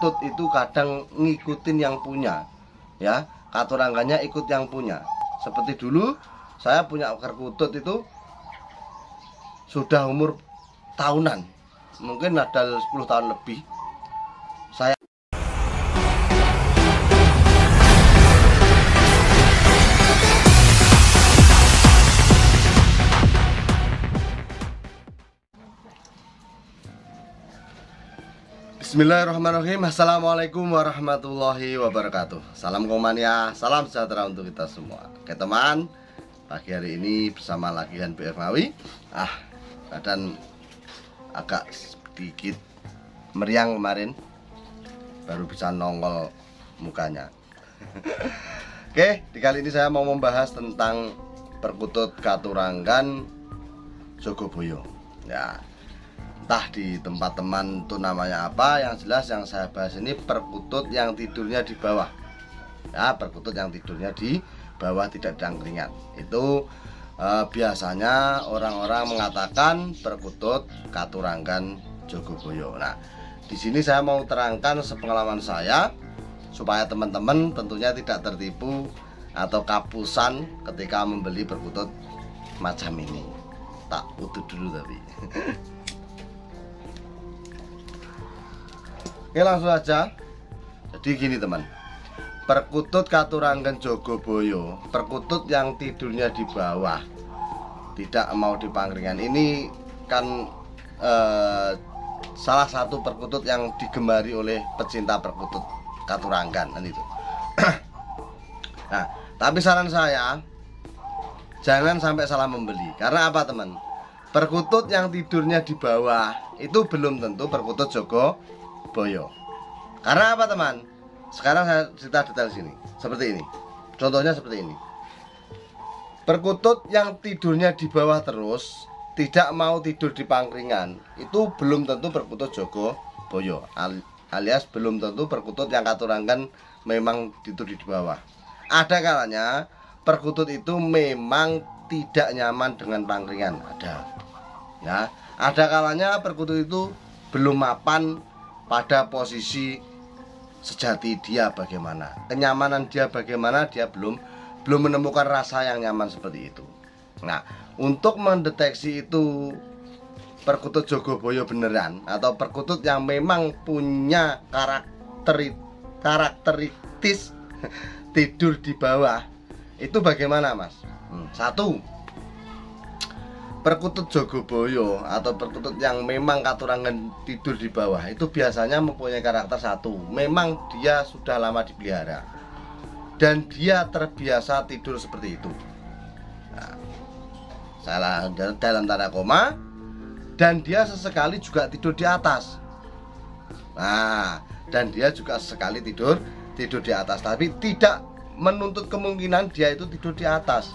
perkutut itu kadang ngikutin yang punya, ya, katurangannya ikut yang punya. Seperti dulu saya punya perkutut itu sudah umur tahunan, mungkin ada 10 tahun lebih. Saya Bismillahirrahmanirrahim. Assalamualaikum warahmatullahi wabarakatuh. Salam komania, salam sejahtera untuk kita semua. Oke teman, pagi hari ini bersama Lagihan BF Ngawi. Badan agak sedikit meriang kemarin, baru bisa nongol mukanya. Oke, di kali ini saya mau membahas tentang perkutut Katurangan Jogoboyo. Ya, entah di tempat teman itu namanya apa, yang jelas yang saya bahas ini perkutut yang tidurnya di bawah. Ya, perkutut yang tidurnya di bawah, tidak di angkringan. Itu biasanya orang-orang mengatakan perkutut Katurangan Jogoboyo. Nah, di sini saya mau terangkan sepengalaman saya supaya teman-teman tentunya tidak tertipu atau kapusan ketika membeli perkutut macam ini. Tak utuh dulu tapi. Oke, langsung aja. Jadi gini teman, perkutut Katurangan Jogoboyo, perkutut yang tidurnya di bawah, tidak mau di pangkringan, ini kan salah satu perkutut yang digemari oleh pecinta perkutut Katurangan kan itu. Nah, tapi saran saya jangan sampai salah membeli. Karena apa teman? Perkutut yang tidurnya di bawah itu belum tentu perkutut Jogoboyo. Karena apa teman? Sekarang saya cerita detail sini. Seperti ini. Contohnya seperti ini. Perkutut yang tidurnya di bawah terus, tidak mau tidur di pangkringan, itu belum tentu perkutut Jogoboyo. Alias belum tentu perkutut yang Katurangan memang tidur di bawah. Ada kalanya perkutut itu memang tidak nyaman dengan pangkringan. Ada. Ya, ada kalanya perkutut itu belum mapan pada posisi sejati dia bagaimana, kenyamanan dia bagaimana, dia belum menemukan rasa yang nyaman seperti itu. Nah, untuk mendeteksi itu perkutut Jogoboyo beneran atau perkutut yang memang punya karakteristis tidur di bawah, itu bagaimana mas? Satu, perkutut Jogoboyo atau perkutut yang memang Katurangan tidur di bawah itu biasanya mempunyai karakter satu, memang dia sudah lama dipelihara dan dia terbiasa tidur seperti itu. Nah, salah dalam tanda koma, dan dia sesekali juga tidur di atas. Nah, dan dia juga sesekali tidur di atas, tapi tidak menuntut kemungkinan dia itu tidur di atas.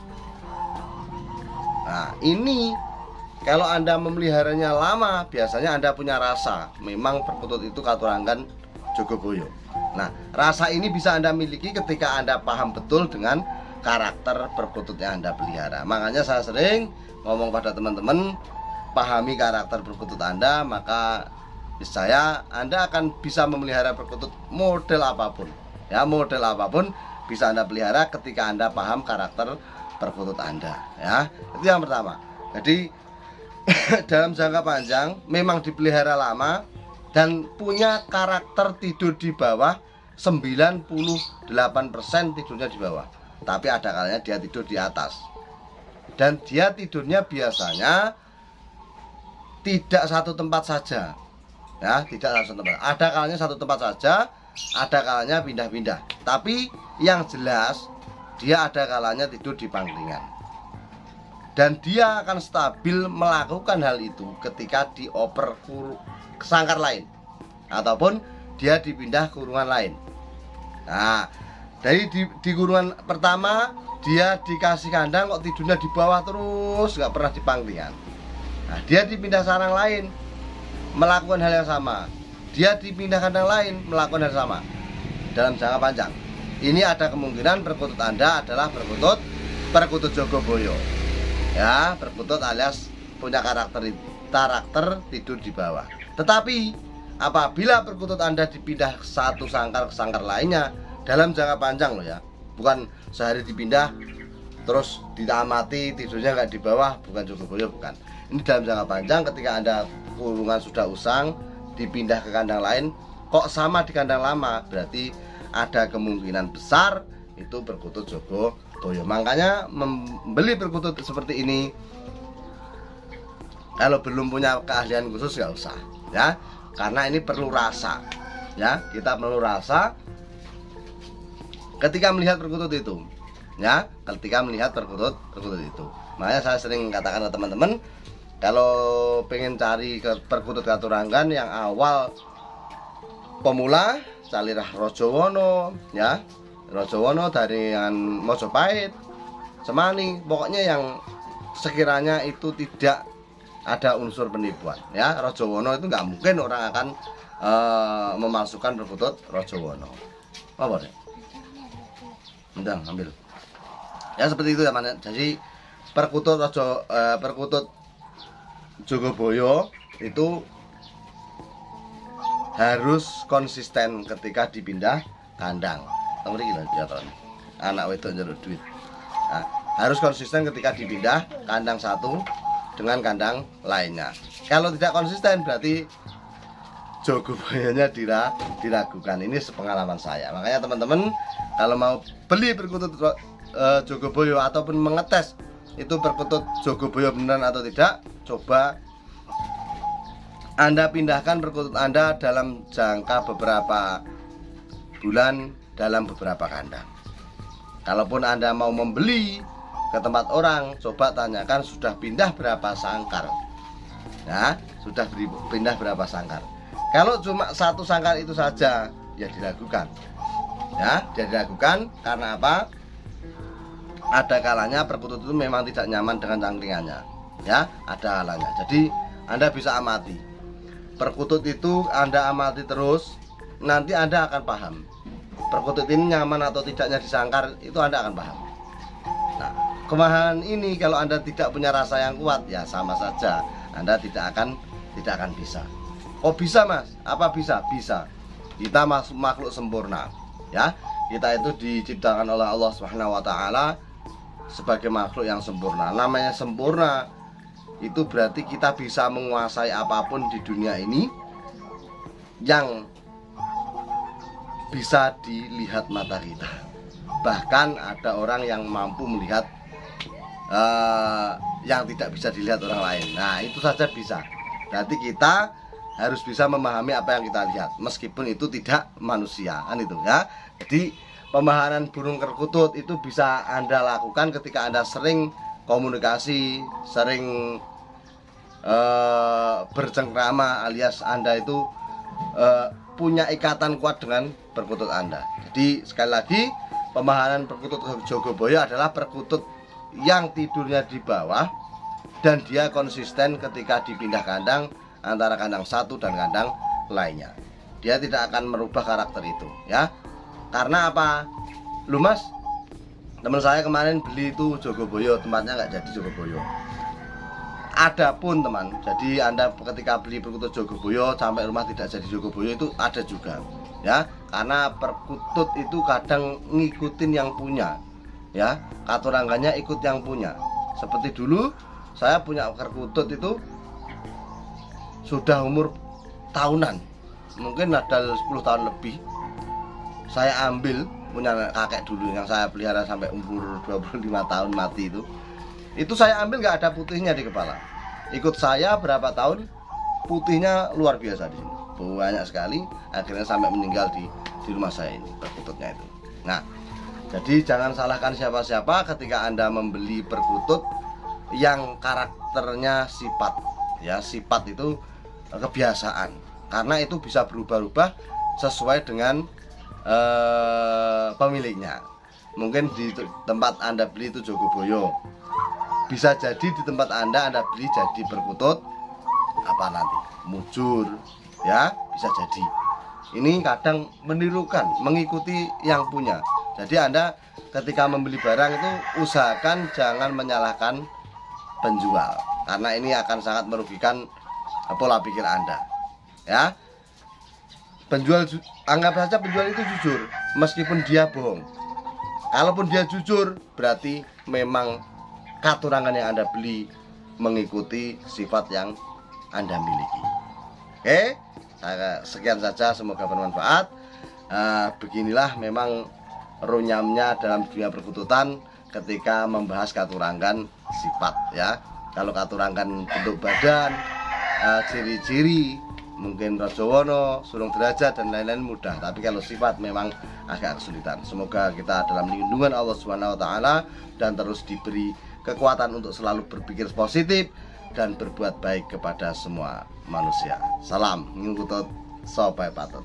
Nah, ini kalau Anda memeliharanya lama, biasanya Anda punya rasa memang perkutut itu Katurangan Jogoboyo. Nah, rasa ini bisa Anda miliki ketika Anda paham betul dengan karakter perkutut yang Anda pelihara. Makanya saya sering ngomong pada teman-teman, pahami karakter perkutut Anda, maka saya Anda akan bisa memelihara perkutut model apapun. Ya, model apapun bisa Anda pelihara ketika Anda paham karakter perkutut Anda, ya. Itu yang pertama. Jadi dalam jangka panjang memang dipelihara lama dan punya karakter tidur di bawah, 98% tidurnya di bawah. Tapi ada kalanya dia tidur di atas. Dan dia tidurnya biasanya tidak satu tempat saja. Ya, tidak satu tempat. Ada kalanya satu tempat saja, ada kalanya pindah-pindah. Tapi yang jelas dia ada kalanya tidur di pangkringan. Dan dia akan stabil melakukan hal itu ketika dioper sangkar lain ataupun dia dipindah kurungan lain. Nah, dari di kurungan pertama dia dikasih kandang kok tidurnya di bawah terus, nggak pernah di pangkringan. Nah, dia dipindah sarang lain melakukan hal yang sama. Dia dipindah kandang lain melakukan hal yang sama. Dalam jangka panjang, ini ada kemungkinan perkutut Anda adalah perkutut Jogoboyo. Ya, perkutut alias punya karakter tidur di bawah. Tetapi apabila perkutut Anda dipindah satu sangkar ke sangkar lainnya dalam jangka panjang loh ya, bukan sehari dipindah terus diamati tidurnya nggak di bawah, bukan Jogoboyo, bukan. Ini dalam jangka panjang, ketika Anda kurungan sudah usang dipindah ke kandang lain kok sama di kandang lama, berarti ada kemungkinan besar itu perkutut Jogoboyo. Makanya membeli perkutut seperti ini, kalau belum punya keahlian khusus nggak usah ya, karena ini perlu rasa ya. Kita perlu rasa ketika melihat perkutut itu ya, ketika melihat perkutut itu. Makanya saya sering katakan ke teman-teman, kalau pengen cari ke perkutut Katurangan yang awal pemula, carilah Rojowono ya, Rojowono dari Mojopahit, Semani, pokoknya yang sekiranya itu tidak ada unsur penipuan ya. Rojowono itu nggak mungkin orang akan memasukkan perkutut Rojowono. Apa deh? Bentar, ambil. Ya seperti itu ya, mana. Jadi perkutut Jogoboyo itu harus konsisten ketika dipindah kandang. Tahu gila ya ton. Anak wedok njaluk duit. Nah, harus konsisten ketika dipindah kandang satu dengan kandang lainnya. Kalau tidak konsisten berarti Jogoboyonya diragukan. Ini sepengalaman saya. Makanya teman-teman kalau mau beli perkutut Jogoboyo ataupun mengetes itu perkutut Jogoboyo beneran atau tidak, coba Anda pindahkan perkutut Anda dalam jangka beberapa bulan dalam beberapa kandang. Kalaupun Anda mau membeli ke tempat orang, coba tanyakan sudah pindah berapa sangkar ya, sudah pindah berapa sangkar. Kalau cuma satu sangkar itu saja ya diragukan ya, diragukan. Karena apa? Ada kalanya perkutut itu memang tidak nyaman dengan cangkringannya ya, ada kalanya. Jadi Anda bisa amati perkutut itu, Anda amati terus, nanti Anda akan paham perkutut ini nyaman atau tidaknya di sangkar, itu Anda akan paham. Nah, kemahalan ini kalau Anda tidak punya rasa yang kuat ya sama saja Anda tidak akan bisa. Oh bisa Mas, apa bisa? Bisa. Kita makhluk sempurna ya. Kita itu diciptakan oleh Allah Subhanahu wa taala sebagai makhluk yang sempurna. Namanya sempurna itu berarti kita bisa menguasai apapun di dunia ini yang bisa dilihat mata kita. Bahkan ada orang yang mampu melihat yang tidak bisa dilihat orang lain. Nah itu saja bisa. Berarti kita harus bisa memahami apa yang kita lihat, meskipun itu tidak manusia kan itu ya. Jadi pemahaman burung perkutut itu bisa Anda lakukan ketika Anda sering komunikasi, sering bercengkrama, alias Anda itu punya ikatan kuat dengan perkutut Anda. Jadi sekali lagi, pemahaman perkutut Jogoboyo adalah perkutut yang tidurnya di bawah dan dia konsisten ketika dipindah kandang antara kandang satu dan kandang lainnya. Dia tidak akan merubah karakter itu ya. Karena apa? Lu Mas, teman saya kemarin beli itu Jogoboyo, tempatnya nggak jadi Jogoboyo. Adapun teman, jadi Anda ketika beli perkutut Jogoboyo sampai rumah tidak jadi Jogoboyo itu ada juga ya. Karena perkutut itu kadang ngikutin yang punya ya, katurangannya ikut yang punya. Seperti dulu saya punya perkutut itu sudah umur tahunan, mungkin ada 10 tahun lebih. Saya ambil punya kakek dulu yang saya pelihara sampai umur 25 tahun mati itu saya ambil nggak ada putihnya di kepala. Ikut saya berapa tahun, putihnya luar biasa di sini, banyak sekali. Akhirnya sampai meninggal di rumah saya ini perkututnya itu. Nah, jadi jangan salahkan siapa-siapa ketika Anda membeli perkutut yang karakternya sifat ya. Sifat itu kebiasaan, karena itu bisa berubah-ubah sesuai dengan pemiliknya. Mungkin di tempat Anda beli itu Jogoboyo, bisa jadi di tempat Anda beli jadi perkutut apa nanti mujur ya, bisa jadi. Ini kadang menirukan, mengikuti yang punya. Jadi Anda ketika membeli barang itu usahakan jangan menyalahkan penjual, karena ini akan sangat merugikan pola pikir Anda ya. anggap saja penjual itu jujur meskipun dia bohong. Kalaupun dia jujur, berarti memang katurangan yang Anda beli mengikuti sifat yang Anda miliki. Oke, sekian saja, semoga bermanfaat. Beginilah memang runyamnya dalam dunia perkututan ketika membahas katurangan sifat ya. Kalau katurangan bentuk badan, ciri-ciri, mungkin Rajawono, sulung derajat dan lain-lain mudah, tapi kalau sifat memang agak kesulitan. Semoga kita dalam lindungan Allah Subhanahu wa taala dan terus diberi kekuatan untuk selalu berpikir positif dan berbuat baik kepada semua manusia. Salam ngikutut sopai patut.